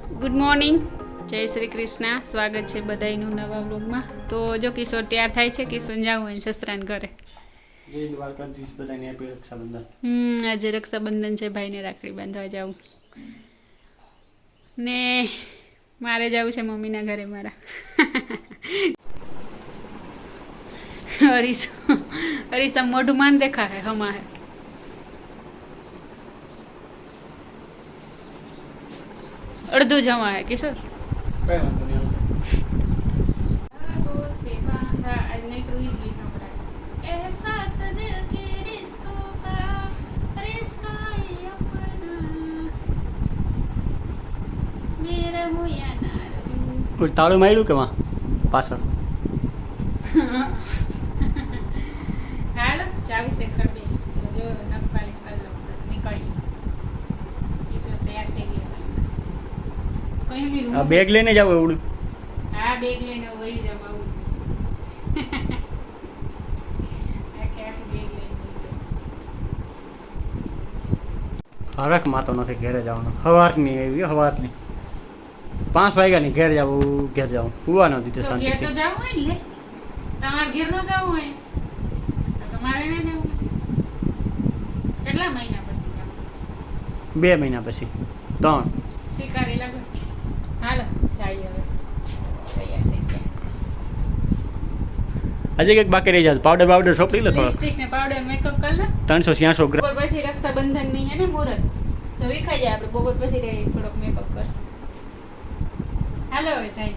Good morning, જય શ્રી કૃષ્ણ. સ્વાગત છે બધાયનું નવા વ્લોગમાં. તો જો કિશોર તૈયાર થાય છે, કિશોર જાવું હોય સસરાને ઘરે. જય દ્વારકાધીશ બધાને હેપી રક્ષાબંધન. આજે રક્ષાબંધન છે, ભાઈને રાખડી બાંધવા જાવું ને મારે જવું છે મમ્મીના ઘરે મારા. હરીસા મોઢું માંડ દેખા હે હમા હે. અડધું જમા હે કિશોર. કઈ વાંધો નહીં કોઈ તાળું માર્યું કે માં પાછળ હાલો ચાવી સે ખડે જો નખ પાલિશ કરી લો બસ નીકળી. કિશોર તૈયાર થઈ ગયો. કઈ બી આ બેગ લઈને જાવ એવડું. હા બેગ લઈને વહી જાવ આવું. હરખ માતો નથી ઘેરે જવાનો. સવારની આવી સવારની 5 વાગ્યાની ઘેર જવું હુવા ન દીધું તો શાંતિ ઘેર તો જાવું હોય ને લે. તમારે ઘેર નો જવું હોય તો તમારે ના જવું. કેટલા મહિના પછી જાવ છો? 2 મહિના પછી 3. શિકારી લાગો. હાલો ચાઈ હવે તૈયાર થઈ ગયા. આજે કંઈક બાકી રહી જાય. પાવડર સોંપડી લો થોડો. લિપસ્ટિક ને પાવડર મેકઅપ કરી લો. 366 ગ્રામ. બપોર પછી રક્ષાબંધન ની હે ને મુહૂર્ત તો વિખાઈ જાય. આપણે બપોર પછી થોડોક મેકઅપ કરશું. હાલો હવે ચાઈ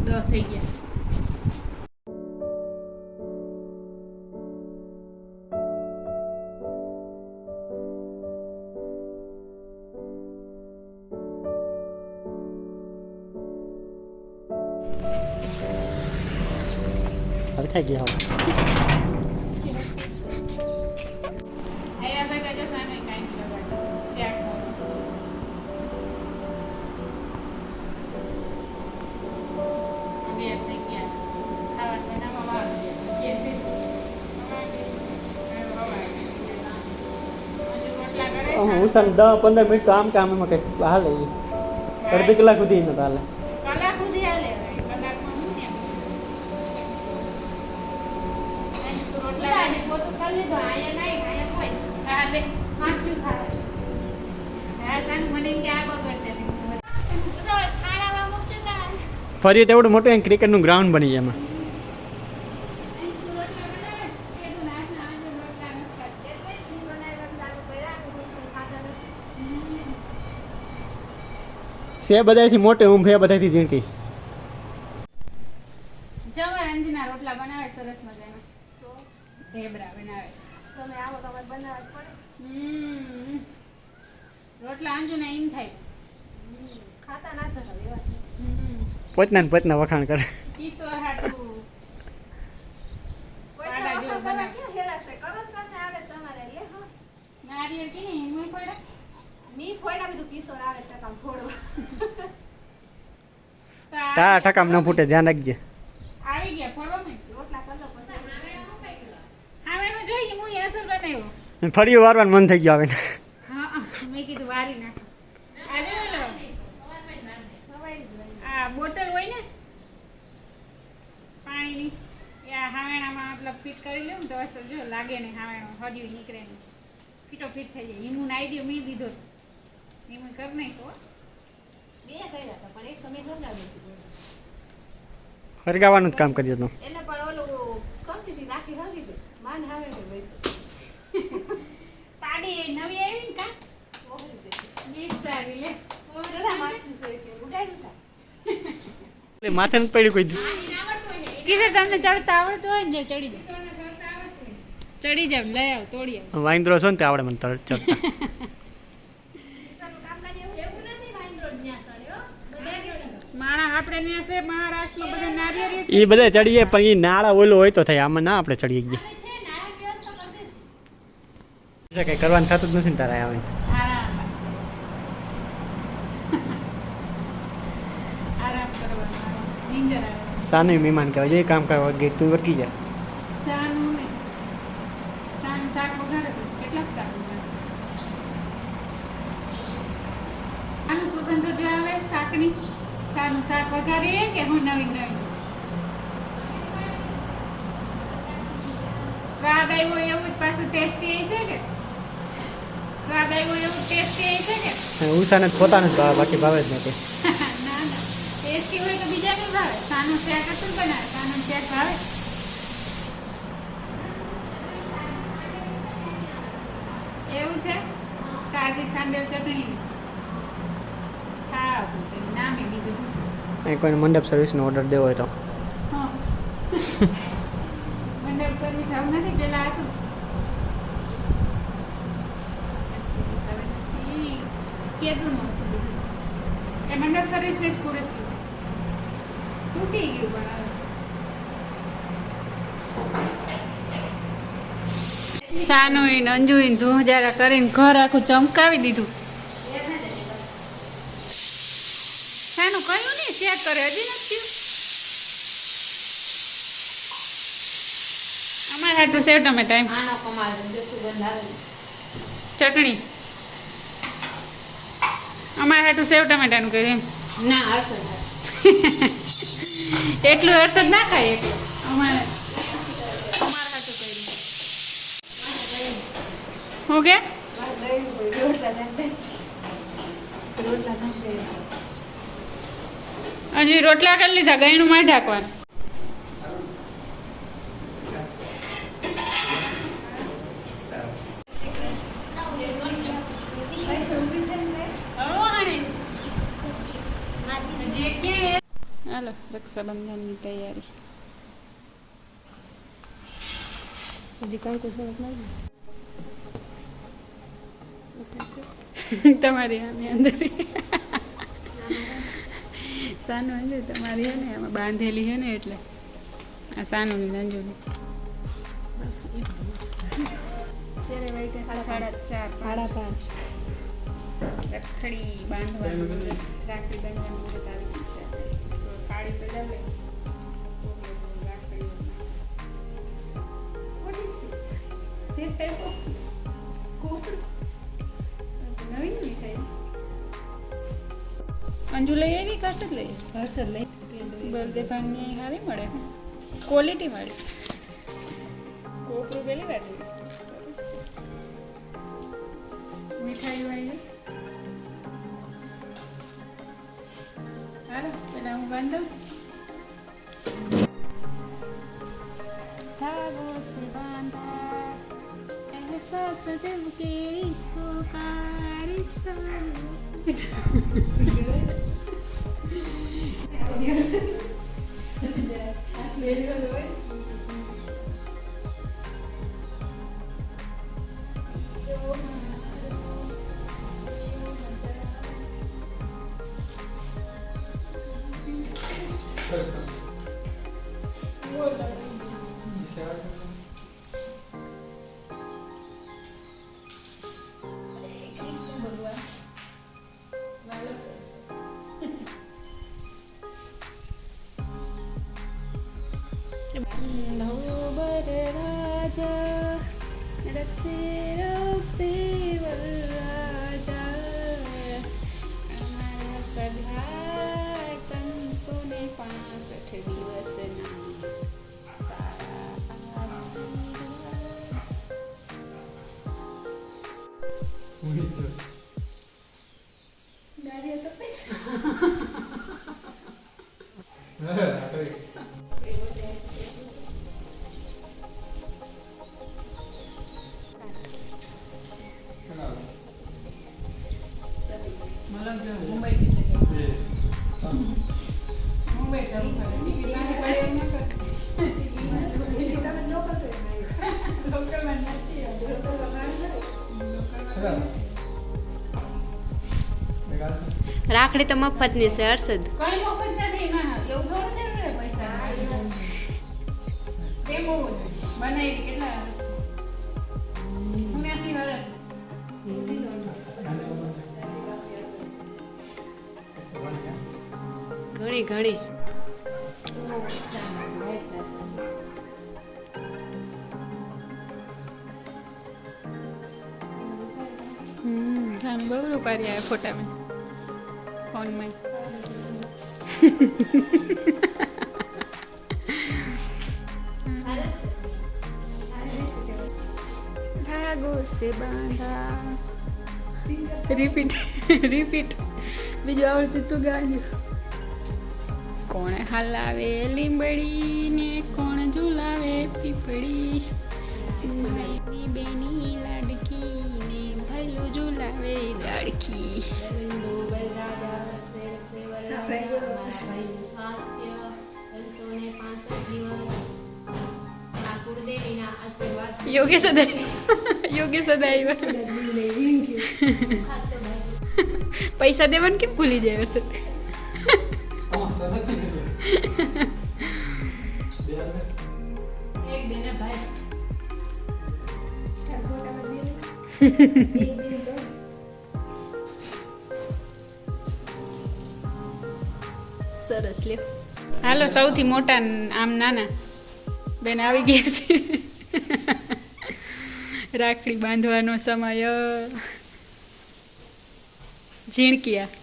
10 થઈ ગયા. હરખાઈ ગયા હવે. આયા બેટા જો સામે કાઈ લગાડો સ્યાક નો. અમે થઈ ગયા ખાવા બનાવવા વાળા કે છે ઉસાન 10-15 મિનિટ તો આમ કામ એમાં કંઈક હાલે અડધી કલાક સુધી ન હાલે. કલાક સુધી હાલે. કલાકમાં શું છે રોટલા પોતું કરી લીધો. આયા નહીં આયા કોઈ હાલે માઠું ખાવા. હા સાન મને કે આ બગડશે ને ઉસા છાડાવા મૂકજો તા. ફરી તેવડું મોટું ક્રિકેટનું ગ્રાઉન્ડ બની જાય એમાં. સે બધાથી મોટી ઊંઘ હે બધાથી ઝીણકી. જવા રંજના રોટલા બનાવે સરસ મજાના. ઢેબરા બનાવે. તમે આવો તમારે બનાવવા જ પડે. રોટલા અંજુના એમ થાય. ખાતા ના થતા એવા. પોતના ને પોતના વખાણ કરે. કિશોર હાટુ કોઈ પાડા જેવું બનાવે. ક્યાં હેરાશે કરો તમને આવડે તમારે લે હો. નારિયેળ કે નહીં એમ પડે. મી ફોયડા બધું કિશોર આવે ટકા ફોડવા. તારા ટકામ ન ફૂટે ધ્યાન રાખજે. આવી ગયા ફોડો મેં. રોટલા કરલો પછી હાવેનો જોઈ હું અસર બનાવ્યો. ફરી વારવાનું મન થઈ ગયું આવે ને. હા મેં કીધું વારી નાખ. આજે લો હવાઈ જ હોય. આ બોટલ હોય ને પાણીની એ આ હાવેણામાં મતલબ ફિટ કરી લઉં ને તો અસર જો લાગે ને હાવેણો હડિયું નીકળે ને ફીટો ફિટ થઈ જાય. હિમુનો આઈડિયો મેં દીધો. હિમુ કર નહીં તો બે કર્યા હતા પણ એક સમય ન લાગ્યો. હરગાવાનું જ કામ કરી દો. એને પણ ઓલું કંપનીથી રાખી હળી દે. માન આવે ને વૈસે. પાડી નવી આવી ને કા ઓહરી દે. બીજ સારી લે જરા માથું સોય કે ઉડાડ્યું સા. માથે નથી પડ્યું કોઈ દી. કિશોર તમને ચડતા આવડતું હોય ને ચડી જાવ. ચડી જાવ લઈ આવ તોડી આવ. વાઇન્દ્રો છો ને તે આવડે મને તરત ચડતા. માણા આપણે ને છે મહારાષ્ટ્રમાં બધા નારિયેળ એ બધા ચડીએ પણ એ નાળા ઓલો હોય તો થાય. આમાં ના આપણે ચડીએ ગયા. કઈ કરવાનું થતું જ નથી ને તારા આવે. આરામ આરામ કરવાનો. નીંદર આવે. સાનું મહેમાન કહેવાય. જે કામ કરવા ગઈ તું વર્કી જા. સાનું ને સાનું શાક વઘારે કેટલાક શાક વઘારે આનું સુગંધ પણ તો જો આવે શાકની સાનું શાક વઘારીએ કે હું નવીન નવીન સ્વાદ આવ્યો એવું જ પાછું ટેસ્ટી છે કે સ્વાદ આવ્યો એવું ટેસ્ટી છે કે ઉષાને પોતાને જ ભાવે, બાકી ભાવે જ નથી. ના ના ટેસ્ટી હોય તો બીજા ને ભાવે. સાનું શાક હતું ને બનાવે સાનું શાક ભાવે. એવું છે તાજી ખાંડેલ ચટણી હા નામે બીજું અહીં કોઈને મંડપ સર્વિસનો ઓર્ડર દેવો હોય તો હા મંડપ સર્વિસ આવું નથી પેલા હતું કેદું નહોતું બધું એ મંડપ સર્વિસ ને જ પુરેસી છે તૂટી ગયું પણ સાનું અંજુઈ ધૂ જરા કરીને ઘર આખું ચમકાવી દીધું. સાનું કયું નહીં ચેક કરે હજી નથી થયું. અમારે હાટું સેવ ટમેટા એમ આનો કમાલ જો સુગંધ આવે ચટણી અમારે હાટું સેવ ટમેટાનું કર્યું એમ ના હરખું એટલું હર્ષદ ના ખાય એટલું અમારે અમારે હાટું કર્યું શું કે હજી રોટલા કરી લીધા ગયણું માં ઢાંકવાનું. હાલો રક્ષાબંધનની તૈયારી હજી કાંઈ કોઈ સરસ નથી તમારી આની અંદર સાનું હજુ તમારી હે ને આમાં બાંધેલી છે ને એટલે આ સાનુની અંજુની ત્યારે વાગ્યા 4:30 રખડી બાંધવાનું રાખડી બાંધવાનું મુહૂર્ત આવી ગયું છે. થાળી સજાવે રાખડી What is this? This type of કોકડ નવીન મીઠાઈ અંજુ લઈ આવી કરશે લઈ હર્ષદ લઈ બર્થડે ભાંગની સારી મળે ક્વોલિટી મળે કોકરું પેલી વાર મીઠાઈઓ આવી હાલો પેલા હું બાંધું धागों से बांधा एहसास दिल के रिश्तों का रिश्ता राजा रक्षे रक्षे राजा અમારા સદા તનસો ને 65 દિવસના રાખડી તો મફતની છે હર્ષદ. કઈ મફત નથી ના એવું થોડું જરૂર છે પૈસા તે બહુ બનાવી કેટલા હું ત્યાંથી વરસ ઘણી ઘણી બહુ રૂપારી આવે ફોટા में ફોનમાં धागों से बांधा रिपीट બીજું આવડતું તું ગાજો. કોણ હલાવે લીંબડી ને કોણ ઝુલાવે પીપળી, ભાઈની બેની લાડકી ને ભલું ઝુલાવે ડાળકી. યોગી સદાય પૈસા દેવાનું કેમ ભૂલી જાય હશે? સરસ લ્યો. હાલો, સૌથી મોટા આમ નાના બેન આવી ગયા છે. રાખડી બાંધવાનો સમય. ઝીણકિયા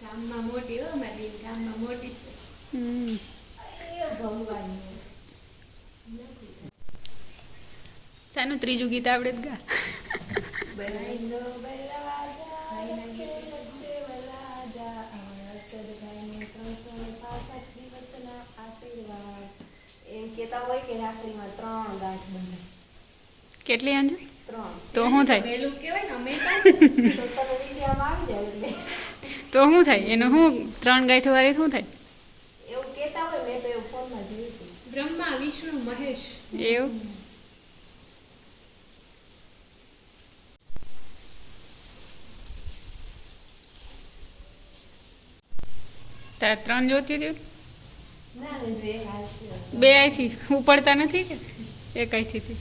ગામમાં મોટી હો મારી ગામમાં મોટી છે. ભગવાન સાનું ત્રીજું ગીત આવડે જ ગા. એમ કેતા હોય કે રાખડીમાં 3 ગાંઠ બંધાય. કેટલી અંજુ? 3. તો શું થાય? પેલું કહેવાય ને અમે તો તમે વિડીયોમાં આવી જાય એટલે તો શું થાય એનું? શું 3 ગાંઠો વાળી શું થાય એવું કેતા હોય. મેં તો એવું ફોનમાં જોયું હતું. બ્રહ્મા વિષ્ણુ મહેશ એવું? તાર 3 જોતી હતી? ના મેં જો એક હાથ છે. 2 આઈથી ઉપડતા નથી કે 1 આઈથી?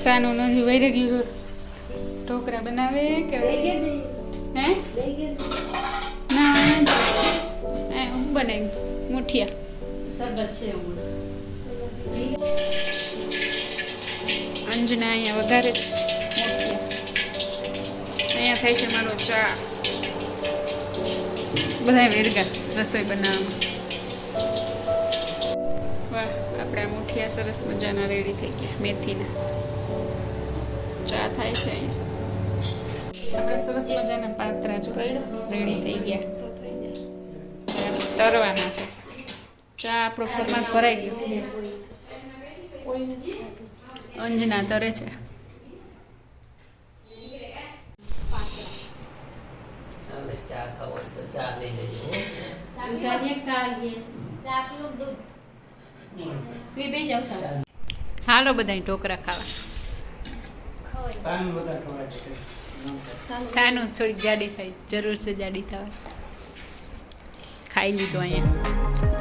સાનું નથી વૈરે ગયું. ઢોકરા બનાવે કે લઈ ગયા છે. હે લઈ ગયા છે. ના હું બનાવી મુઠિયા. શરબત છે હમણાં. અંજના અહીંયા વધારે જ મુઠિયા. અહીંયા થાય છે મારો ચા. બધા વેરગા રસોઈ બનાવવામાં. વાહ, આપણા મુઠિયા સરસ મજાના રેડી થઈ ગયા. મેથીના ચા થાય છે અહીંયા. આપણે સરસ મજાના પાત્રા જો રેડી થઈ ગયા. તરવાના છે. ચા આપણો ફરમાસ ભરાઈ ગયો. અંજના તરે છે. હાલો બધા ઢોકરા ખાવા. સાનું થોડીક જાડી થાય, જરૂર છે જાડી થવા. ખાઈ લીધું અહીંયા.